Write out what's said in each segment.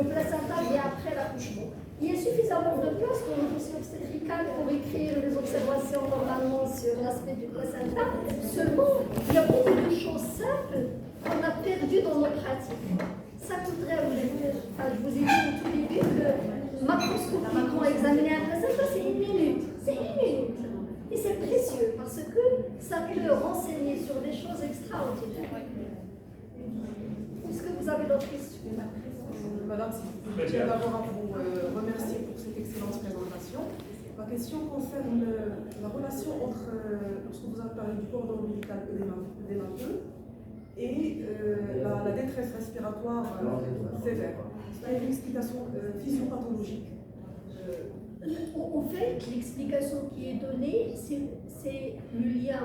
Le placenta vient après l'accouchement. Il y a suffisamment de place pour le dossier obstétrical pour écrire les observations normalement sur l'aspect du placenta. Seulement, il y a beaucoup de choses simples qu'on a perdues dans nos pratiques. Ça coûterait, je vous ai dit au tout début que macroscopiquement examiner un placenta, c'est 1 minute. C'est 1 minute. Et c'est précieux parce que ça peut renseigner sur des choses extraordinaires. Est-ce que vous avez d'autres questions? Madame, je tiens d'abord à vous remercier pour cette excellente présentation. Ma question concerne la relation entre, lorsque vous avez parlé du cordon ombilical œdémateux et la détresse respiratoire sévère. Est-ce qu'il y a une explication physiopathologique? En fait, l'explication qui est donnée, c'est le lien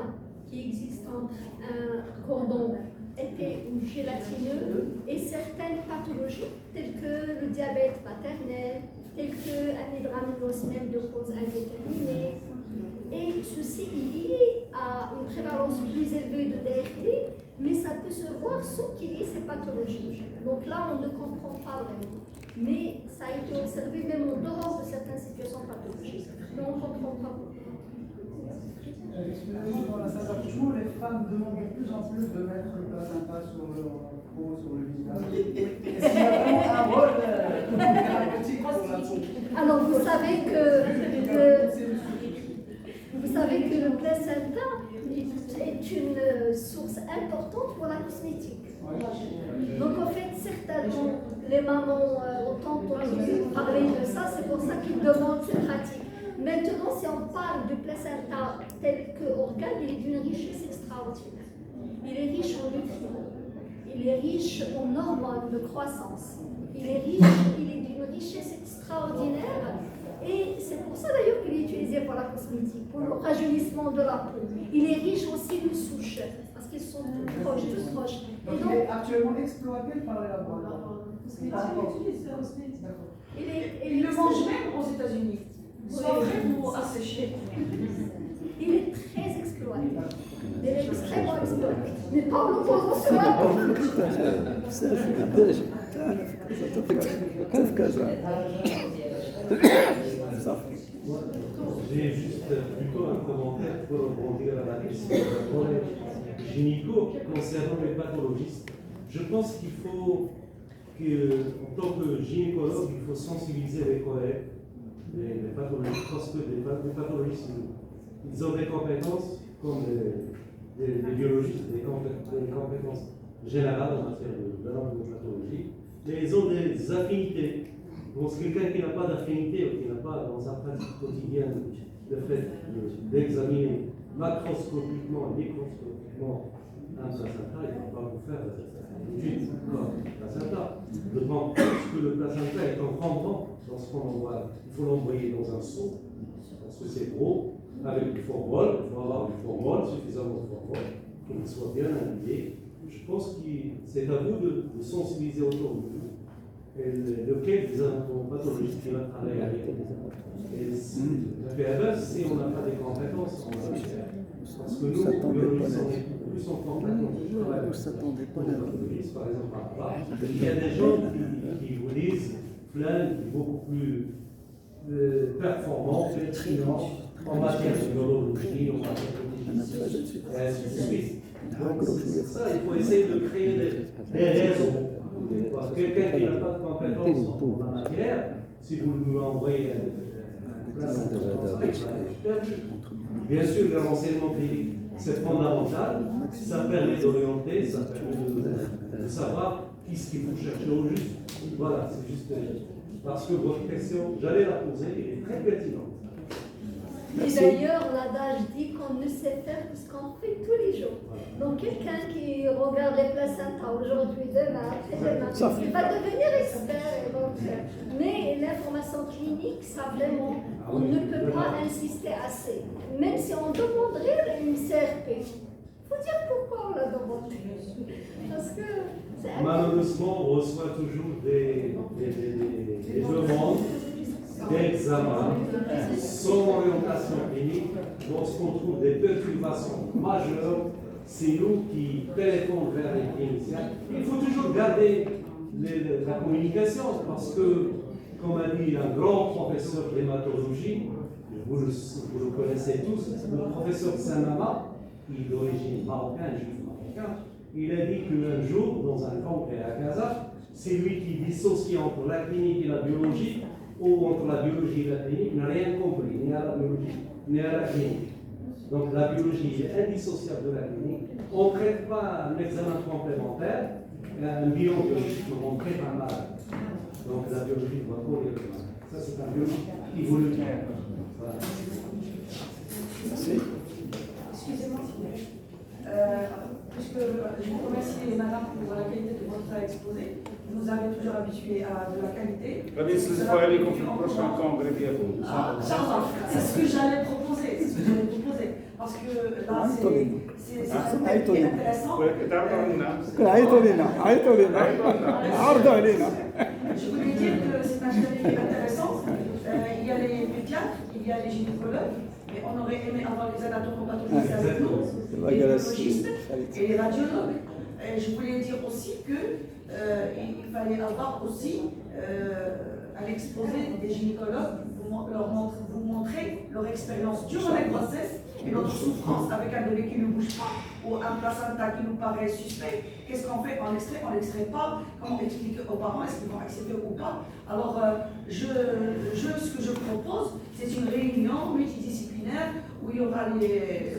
qui existe entre un cordon épais ou gélatineux et certaines pathologies telles que le diabète maternel, telles qu'un hydramnios même de cause indéterminée. Et ceci est lié à une prévalence plus élevée de DRT, mais ça peut se voir sans qu'il y ait ces pathologies. Donc là, on ne comprend pas vraiment. Mais ça a été observé même en dehors de certaines situations pathologiques. Mais on ne comprend pas. Excusez-moi, pour la salle d'accouchement, les femmes demandent de plus en plus de mettre le placenta sur leur peau, sur le visage. Est-ce qu'il y a vraiment un rôle thérapeutique pour la peau? Alors, vous savez que le placenta est une source importante pour la cosmétique. Donc, en fait, certainement, les mamans ont entendu parler de ça, c'est pour ça qu'ils demandent ces pratiques. Maintenant, si on parle du placenta tel qu'organe, il est d'une richesse extraordinaire. Il est riche en nutriments, il est riche en hormones de croissance, il est d'une richesse extraordinaire. Et c'est pour ça d'ailleurs qu'il est utilisé pour la cosmétique, pour le rajeunissement de la peau. Il est riche aussi de souches, parce qu'ils sont tous proches. Donc, il est actuellement exploité par les laboratoires. Il le mange même aux États-Unis. Soit vrai ou asséché. Il est très exploité. Il est extrêmement exploité. Mais pas en l'opposant sur la peau. J'ai juste plutôt un commentaire pour rebondir à la question gynéco concernant les pathologistes. Je pense qu'il faut que, en tant que gynécologue, il faut sensibiliser les collègues, les pathologistes, parce que les pathologistes, ils ont des compétences comme les biologistes, des compétences générales en matière de pathologie, mais ils ont des affinités. Donc, quelqu'un qui n'a pas d'affinité ou qui n'a pas dans sa pratique quotidienne le fait d'examiner macroscopiquement et microscopiquement un placenta, il ne va pas vous faire l'étude du placenta. D'autant plus que le placenta est encombrant lorsqu'on l'envoie. Il faut l'envoyer dans un seau, parce que c'est gros, avec du formol. Il faut avoir du formol, suffisamment de formol, pour qu'il soit bien indiqué. Je pense que c'est à vous de sensibiliser autour de vous. Et lequel des pathologistes qui va travailler avec le PMS, si on n'a pas des compétences, on va le faire. Parce que nous, biologistes, on est plus en compétence. Je travaille avec pathologistes, par exemple, à part. Il y a des gens qui vous disent plein beaucoup plus performants, pertinents en matière de biologie, en matière de digestion, et ainsi de suite. Ça, il faut essayer de créer des raisons. Quelqu'un qui n'a pas de compétences en la matière, si vous lui envoyez un placenta, bien sûr, le renseignement clinique, c'est fondamental. Ça permet d'orienter, ça permet de savoir qui ce qu'il faut chercher au juste. Voilà, c'est juste parce que votre question, j'allais la poser, elle est très pertinente. Et d'ailleurs, l'adage dit qu'on ne sait faire que ce qu'on fait tous les jours. Donc quelqu'un qui regarde les placentas aujourd'hui, demain, après-demain, il va devenir expert. Mais l'information clinique, ça vraiment, on ne peut pas insister assez. Même si on demanderait une CRP, il faut dire pourquoi on la demande. Parce que c'est malheureusement, on reçoit toujours des demandes d'examen sans orientation clinique. Lorsqu'on trouve des perturbations majeures, c'est nous qui téléphonons vers les cliniciens. Il faut toujours garder la communication, parce que, comme a dit un grand professeur d'hématologie, vous le connaissez tous, le professeur Sanama, qui est d'origine marocaine, juif marocain, il a dit qu'un jour, dans un congrès à Casa, c'est lui qui dissocie entre la clinique et la biologie, ou entre la biologie et la clinique, n'a rien compris, ni à la biologie, ni à la clinique. Donc la biologie est indissociable de la clinique. On ne traite pas un examen complémentaire, un bilan biologique, mais on traite un malade. Donc la biologie doit courir le malade. Ça, c'est un biologie qui voulait faire. Voilà. Excusez-moi, s'il vous plaît. Puisque je vous remercie, madame, pour la qualité de votre exposé. Vous nous avez toujours habitués à de la qualité. C'est ce que j'allais proposer. Parce que là, c'est un thème qui est intéressant. Je voulais dire que c'est un thème qui est intéressant. Il y a les pédiatres, il y a les gynécologues. Mais on aurait aimé avoir les anatomopathologistes avec nous, les biologistes et les radiologues. Et je voulais dire aussi qu'il fallait avoir aussi à l'exposé des gynécologues, vous montrer leur expérience durant la grossesse et notre souffrance avec un bébé qui ne bouge pas ou un placenta qui nous paraît suspect. Qu'est-ce qu'on fait? On l'extrait pas. Comment expliquer aux parents? Est-ce qu'ils vont accepter ou pas? Alors, ce que je propose, c'est une réunion multidisciplinaire où il y aura les